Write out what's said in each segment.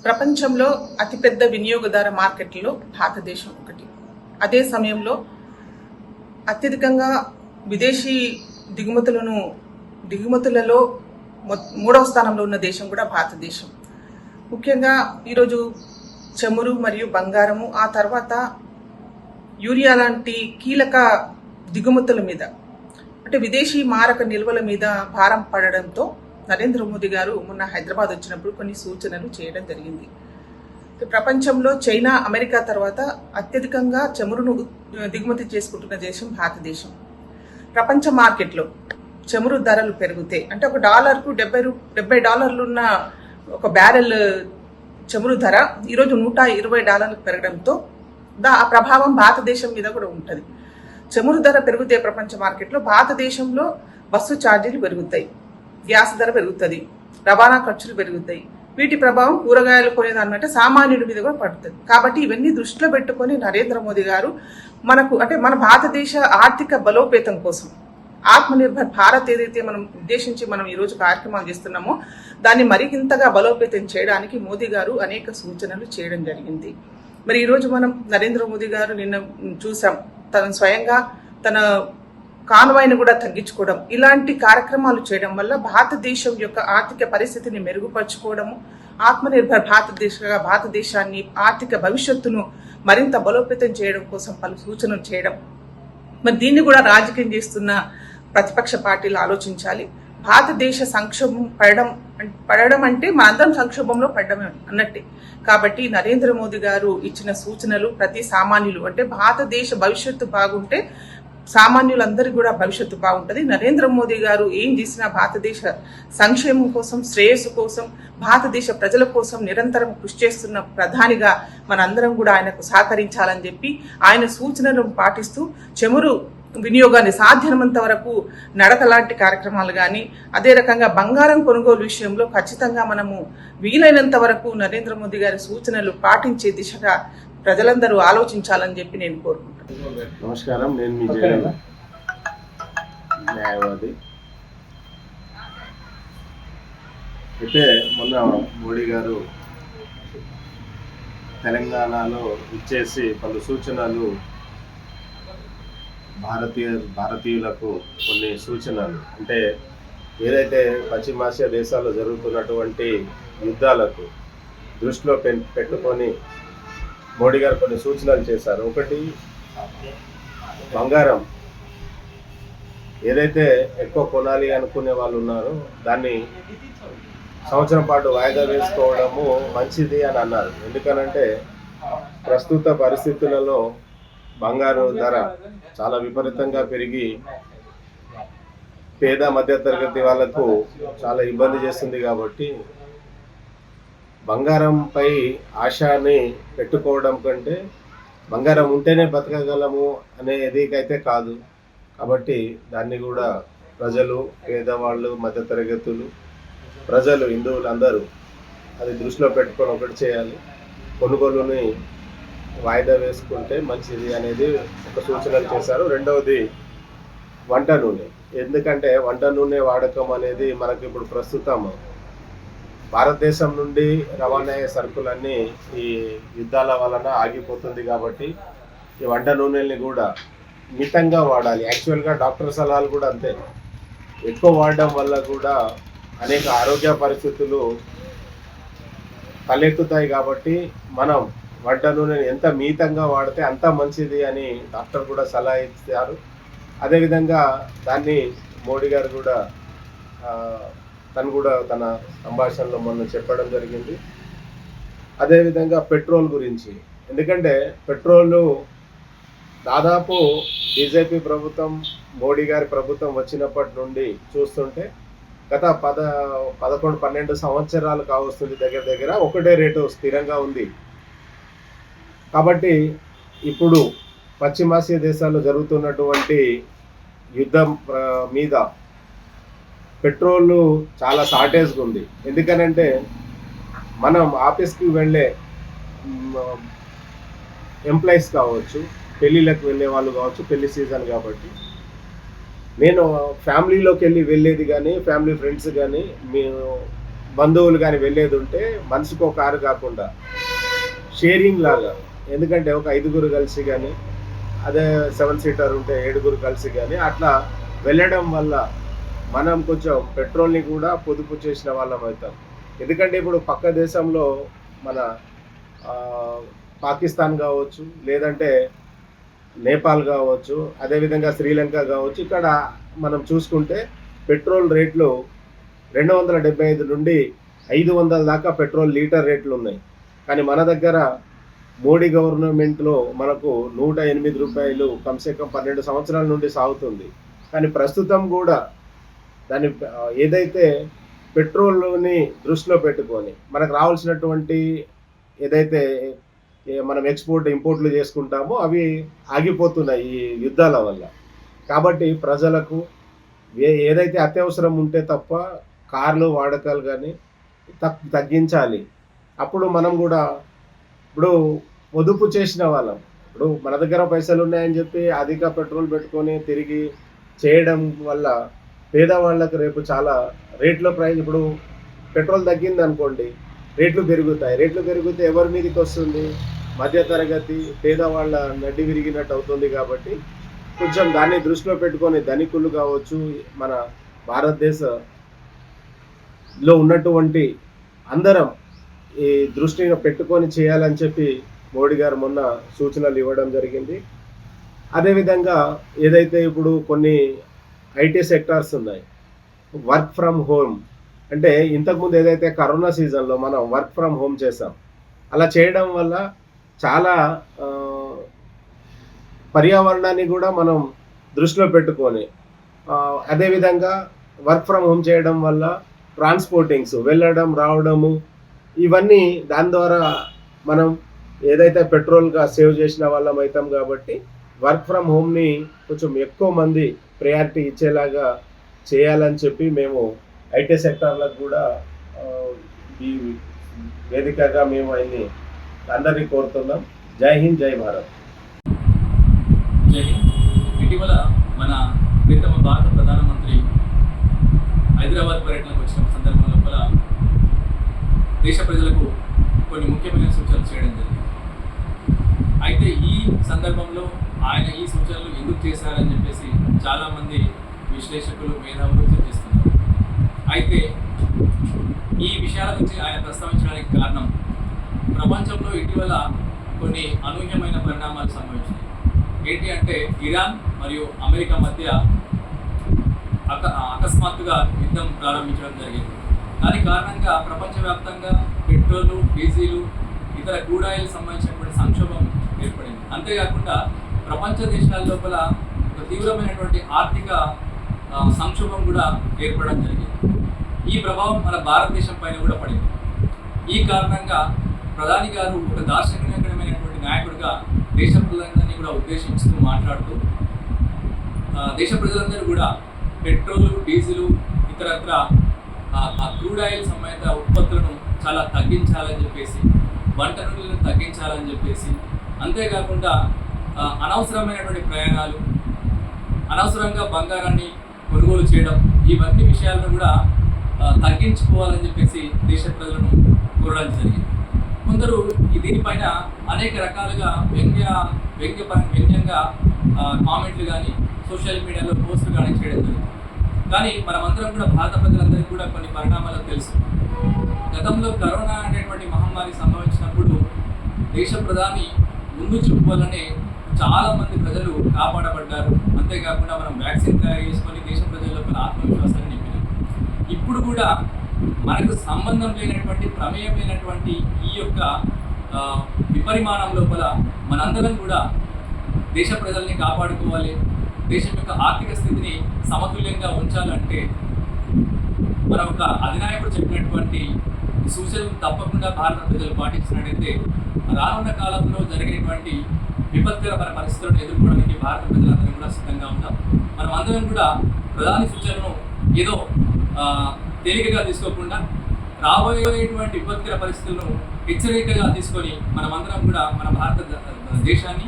ప్రపంచంలో అతిపెద్ద వినియోగదార మార్కెట్లలో భారతదేశం ఒకటి. అదే సమయంలో అత్యధికంగా విదేశీ దిగుమతులలో మూడవ స్థానంలో ఉన్న దేశం కూడా భారతదేశం. ముఖ్యంగా ఈరోజు చమురు మరియు బంగారము, ఆ తర్వాత యూరియా లాంటి కీలక దిగుమతుల మీద అంటే విదేశీ మారక నిల్వల మీద భారం పడడంతో నరేంద్ర మోదీ గారు మొన్న హైదరాబాద్ వచ్చినప్పుడు కొన్ని సూచనలు చేయడం జరిగింది. ప్రపంచంలో చైనా, అమెరికా తర్వాత అత్యధికంగా చమురును దిగుమతి చేసుకుంటున్న దేశం భారతదేశం. ప్రపంచ మార్కెట్లో చమురు ధరలు పెరిగితే అంటే ఒక డాలర్కు $70 ఉన్న ఒక బ్యారెల్ చమురు ధర ఈరోజు $120 పెరగడంతో ఆ ప్రభావం భారతదేశం మీద కూడా ఉంటుంది. చమురు ధర పెరిగితే ప్రపంచ మార్కెట్లో భారతదేశంలో బస్సు ఛార్జీలు పెరుగుతాయి, గ్యాస్ ధర పెరుగుతుంది, రవాణా ఖర్చులు పెరుగుతాయి. వీటి ప్రభావం కూరగాయలు కొనేదానికంటే సామాన్యుడి మీద కూడా పడుతుంది. కాబట్టి ఇవన్నీ దృష్టిలో పెట్టుకొని నరేంద్ర మోదీ గారు మన భారతదేశ ఆర్థిక బలోపేతం కోసం ఆత్మనిర్భర్ భారత్ ఏదైతే మనం ఈరోజు కార్యక్రమాలు చేస్తున్నామో దాన్ని మరింతగా బలోపేతం చేయడానికి మోదీ గారు అనేక సూచనలు చేయడం జరిగింది. మరి ఈరోజు మనం నరేంద్ర మోదీ గారు నిన్న చూసాం, తను స్వయంగా తన కాన్వాయ్ని కూడా తగ్గించుకోవడం, ఇలాంటి కార్యక్రమాలు చేయడం వల్ల భారతదేశం యొక్క ఆర్థిక పరిస్థితిని మెరుగుపరచుకోవడము, ఆత్మనిర్భర్ భారతదేశాన్ని ఆర్థిక భవిష్యత్తును మరింత బలోపేతం చేయడం కోసం పలు సూచనలు చేయడం. మరి దీన్ని కూడా రాజకీయం చేస్తున్న ప్రతిపక్ష పార్టీలు ఆలోచించాలి. భారతదేశ సంక్షోభం పడడం అంటే మనందరం సంక్షోభంలో పడ్డమే అన్నట్టే. కాబట్టి నరేంద్ర మోదీ గారు ఇచ్చిన సూచనలు ప్రతి సామాన్యులు అంటే భారతదేశ భవిష్యత్తు బాగుంటే సామాన్యులందరికీ కూడా భవిష్యత్తు బాగుంటుంది. నరేంద్ర మోదీ గారు ఏం చేసినా భారతదేశ సంక్షేమం కోసం, శ్రేయస్సు కోసం, భారతదేశ ప్రజల కోసం నిరంతరం కృషి చేస్తున్న ప్రధానిగా మనందరం కూడా ఆయనకు సహకరించాలని చెప్పి ఆయన సూచనలను పాటిస్తూ చమురు వినియోగాన్ని సాధ్యమైనంత వరకు నడక లాంటి కార్యక్రమాలు కానీ, అదే రకంగా బంగారం కొనుగోలు విషయంలో ఖచ్చితంగా మనము వీలైనంత వరకు నరేంద్ర మోదీ గారి సూచనలు పాటించే దిశగా ప్రజలందరూ ఆలోచించాలని చెప్పి నేను కోరుకుంటున్నాను. నమస్కారం, నేను మీ న్యాయవాది. అయితే మొన్న మోడీ గారు తెలంగాణలో ఇచ్చేసి పలు సూచనలు భారతీయులకు కొన్ని సూచనలు అంటే ఏదైతే పశ్చిమాసియా దేశాల్లో జరుగుతున్నటువంటి యుద్ధాలకు దృష్టిలో పెట్టుకొని మోడీ గారు కొన్ని సూచనలు చేశారు. ఒకటి, బంగారం ఏదైతే ఎక్కువ కొనాలి అనుకునే వాళ్ళు ఉన్నారో దాన్ని సంవత్సరం పాటు వాయిదా వేసుకోవడము మంచిది అని అన్నారు. ఎందుకనంటే ప్రస్తుత పరిస్థితులలో బంగారు ధర చాలా విపరీతంగా పెరిగి పేద మధ్యతరగతి వాళ్లకు చాలా ఇబ్బంది చేస్తుంది. కాబట్టి బంగారంపై ఆశని పెట్టుకోవడం కంటే బంగారం ఉంటేనే బతకగలము అనేదికైతే కాదు. కాబట్టి దాన్ని కూడా ప్రజలు, పేదవాళ్ళు, మధ్యతరగతులు, ప్రజలు, హిందువులు అందరూ అది దృష్టిలో పెట్టుకొని ఒకటి చేయాలి, కొనుగోలుని వాయిదా వేసుకుంటే మంచిది అనేది ఒక సూచనలు చేశారు. రెండవది, వంట నూనె. ఎందుకంటే వంట నూనె వాడకం అనేది మనకి ఇప్పుడు ప్రస్తుతం భారతదేశం నుండి రవాణా అయ్యే సరుకులన్నీ ఈ యుద్ధాల వలన ఆగిపోతుంది. కాబట్టి ఈ వంట నూనెల్ని కూడా మితంగా వాడాలి. యాక్చువల్గా డాక్టర్ సలహాలు కూడా అంతే, ఎక్కువ వాడడం వల్ల కూడా అనేక ఆరోగ్య పరిస్థితులు తలెత్తుతాయి. కాబట్టి మనం వంట నూనెని ఎంత మితంగా వాడితే అంత మంచిది అని డాక్టర్ కూడా సలహా ఇచ్చారు. అదేవిధంగా దాన్ని మోడీ గారు కూడా తన సంభాషణలో మొన్న చెప్పడం జరిగింది. అదేవిధంగా పెట్రోల్ గురించి, ఎందుకంటే పెట్రోలు దాదాపు బీజేపీ ప్రభుత్వం, మోడీ గారి ప్రభుత్వం వచ్చినప్పటి నుండి చూస్తుంటే గత 11-12 సంవత్సరాలు కావస్తుంది, దగ్గర ఒకటే రేటు స్థిరంగా ఉంది. కాబట్టి ఇప్పుడు పశ్చిమాసియా దేశాల్లో జరుగుతున్నటువంటి యుద్ధం మీద పెట్రోల్ చాలా షార్టేజ్గా ఉంది. ఎందుకనంటే మనం ఆఫీస్కి వెళ్ళే ఎంప్లాయీస్ కావచ్చు, పెళ్ళిళ్ళకి వెళ్ళే వాళ్ళు కావచ్చు, పెళ్లి సీజన్ కాబట్టి నేను ఫ్యామిలీలోకి వెళ్ళేది కానీ, ఫ్యామిలీ ఫ్రెండ్స్ కానీ బంధువులు కానీ వెళ్ళేది ఉంటే మనిషికి ఒక కారు కాకుండా షేరింగ్ లాగా, ఎందుకంటే ఒక 5గురు కలిసి కానీ, అదే 7 సీటర్ ఉంటే 7గురు కలిసి కానీ అట్లా వెళ్ళడం వల్ల మనం కొంచెం పెట్రోల్ని కూడా పొదుపు చేసిన వాళ్ళం అవుతాం. ఎందుకంటే ఇప్పుడు పక్క దేశంలో మన పాకిస్తాన్ కావచ్చు, లేదంటే నేపాల్ కావచ్చు, అదేవిధంగా శ్రీలంక కావచ్చు, ఇక్కడ మనం చూసుకుంటే పెట్రోల్ రేట్లు 275 నుండి 500 దాకా పెట్రోల్ లీటర్ రేట్లు ఉన్నాయి. కానీ మన దగ్గర మోడీ గవర్నమెంట్లో మనకు 108 రూపాయలు కమ్సే కమ్ 12 సంవత్సరాల నుండి సాగుతుంది. కానీ ప్రస్తుతం కూడా దాని ఏదైతే పెట్రోల్ని దృష్టిలో పెట్టుకొని మనకు రావాల్సినటువంటి ఏదైతే మనం ఎక్స్పోర్ట్ ఇంపోర్ట్లు చేసుకుంటామో అవి ఆగిపోతున్నాయి ఈ యుద్ధాల వల్ల. కాబట్టి ప్రజలకు ఏదైతే అత్యవసరం ఉంటే తప్ప కార్లు వాడకాలు కానీ తగ్గించాలి. అప్పుడు మనం కూడా ఇప్పుడు పొదుపు చేసిన వాళ్ళం, ఇప్పుడు మన దగ్గర పైసలు ఉన్నాయని చెప్పి అధిక పెట్రోల్ పెట్టుకొని తిరిగి చేయడం వల్ల పేదవాళ్ళకు రేపు చాలా రేట్ల ప్రైస్, ఇప్పుడు పెట్రోల్ తగ్గింది అనుకోండి రేట్లు పెరుగుతాయి. రేట్లు పెరిగితే ఎవరి మీదకి వస్తుంది? మధ్యతరగతి పేదవాళ్ళ నడ్డి విరిగినట్టు అవుతుంది. కాబట్టి కొంచెం దాన్ని దృష్టిలో పెట్టుకొని ధనికులు కావచ్చు, మన భారతదేశంలో ఉన్నటువంటి అందరం ఈ దృష్టిని పెట్టుకొని చేయాలని చెప్పి మోడీ గారు మొన్న సూచనలు ఇవ్వడం జరిగింది. అదేవిధంగా ఏదైతే ఇప్పుడు కొన్ని ఐటీ సెక్టార్స్ ఉన్నాయి, వర్క్ ఫ్రమ్ హోమ్ అంటే ఇంతకుముందు ఏదైతే కరోనా సీజన్లో మనం వర్క్ ఫ్రమ్ హోమ్ చేసాం, అలా చేయడం వల్ల చాలా పర్యావరణాన్ని కూడా మనం దృష్టిలో పెట్టుకొని, అదేవిధంగా వర్క్ ఫ్రమ్ హోమ్ చేయడం వల్ల ట్రాన్స్పోర్టింగ్స్ వెళ్ళడం రావడము ఇవన్నీ దాని ద్వారా మనం ఏదైతే పెట్రోల్గా సేవ్ చేసిన వాళ్ళం అవుతాం. కాబట్టి వర్క్ ఫ్రమ్ హోమ్ని కొంచెం ఎక్కువ మంది ప్రయారిటీ ఇచ్చేలాగా చేయాలని చెప్పి మేము ఐటీ సెక్టార్లకు కూడా ఈ వేదికగా మేము ఆయన్ని అందరినీ కోరుతున్నాం. జై హింద్, జై భారత్. జై హింద్. ఇటీవల మన ప్రీతమ భారత ప్రధానమంత్రి హైదరాబాద్ పర్యటనకు వచ్చిన సందర్భం లోపల దేశ ప్రజలకు కొన్ని ముఖ్యమైన సూచనలు చేయడం జరిగింది. అయితే ఈ సందర్భంలో ఆయన ఈ సూచనలు ఎందుకు చేశారని చెప్పేసి చాలామంది విశ్లేషకులు, మేధావులు చర్చిస్తున్నారు. అయితే ఈ విషయాల గురించి ఆయన ప్రస్తావించడానికి కారణం ప్రపంచంలో ఇటీవల కొన్ని అనూహ్యమైన పరిణామాలు సంభవించాయి. ఏంటి అంటే ఇరాన్ మరియు అమెరికా మధ్య అకస్మాత్తుగా యుద్ధం ప్రారంభించడం జరిగింది. దాని కారణంగా ప్రపంచవ్యాప్తంగా పెట్రోలు, డీజిలు, ఇతర క్రూడ్ ఆయిల్ సంబంధించినటువంటి సంక్షోభం ఏర్పడింది. అంతేకాకుండా ప్రపంచ దేశాల లోపల ఒక తీవ్రమైనటువంటి ఆర్థిక సంక్షోభం కూడా ఏర్పడడం జరిగింది. ఈ ప్రభావం మన భారతదేశం పైన కూడా పడింది. ఈ కారణంగా ప్రధాని గారు ఒక దార్శనికమైనటువంటి నాయకుడిగా దేశ ప్రజలందరినీ కూడా ఉద్దేశించుతూ మాట్లాడుతూ దేశ ప్రజలందరూ కూడా పెట్రోలు, డీజిలు, ఇతరత్ర క్రూడ్ ఆయిల్ సంబంధిత ఉత్పత్తులను చాలా తగ్గించాలని చెప్పేసి, వంట నూనెలను తగ్గించాలని చెప్పేసి, అంతేకాకుండా అనవసరమైనటువంటి ప్రయాణాలు, అనవసరంగా బంగారాన్ని కొనుగోలు చేయడం, ఇవన్నీ విషయాలను కూడా తగ్గించుకోవాలని చెప్పేసి దేశ ప్రజలను కోరడం జరిగింది. కొందరు దీనిపైన అనేక రకాలుగా వ్యంగ్యంగా కామెంట్లు కానీ సోషల్ మీడియాలో పోస్టులు కానీ చేయడం జరిగింది. కానీ మనమందరం కూడా భారత ప్రజలందరికీ కూడా కొన్ని పరిణామాలు తెలుసు. గతంలో కరోనా అనేటువంటి మహమ్మారి సంభవించినప్పుడు దేశ ప్రధాని ముందు చూపు వల్లనే చాలామంది ప్రజలు కాపాడబడ్డారు. అంతేకాకుండా మనం వ్యాక్సిన్ తయారు చేసుకొని దేశ ప్రజల్లో ఆత్మవిశ్వాసాన్ని నింపినాం. ఇప్పుడు కూడా మనకు సంబంధం లేనటువంటి, ప్రమేయం లేనటువంటి ఈ యొక్క విపరిమాణం లోపల మనందరం కూడా దేశ ప్రజల్ని కాపాడుకోవాలి, దేశం యొక్క ఆర్థిక స్థితిని సమతుల్యంగా ఉంచాలంటే మనం ఒక అధినాయకుడు చెప్పినటువంటి సూచనలు తప్పకుండా భారత ప్రజలు పాటించినట్టయితే రానున్న కాలంలో జరిగేటువంటి విపత్కరమైన పరిస్థితులను ఎదుర్కోవడానికి భారత ప్రజలందరూ కూడా సిద్ధంగా ఉంటాం. మనం అందరం కూడా ప్రధాని సూచనలను ఏదో తేలికగా తీసుకోకుండా రాబోయేటువంటి విపత్కర పరిస్థితులను హెచ్చరికగా తీసుకొని మనమందరం కూడా మన భారత దేశాన్ని,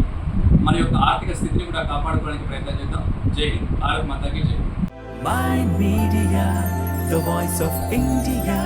మన యొక్క ఆర్థిక స్థితిని కూడా కాపాడుకోవడానికి ప్రయత్నం చేద్దాం. జై హింద్. భారత్ మాతాకి జై. Mind Media, the voice of India.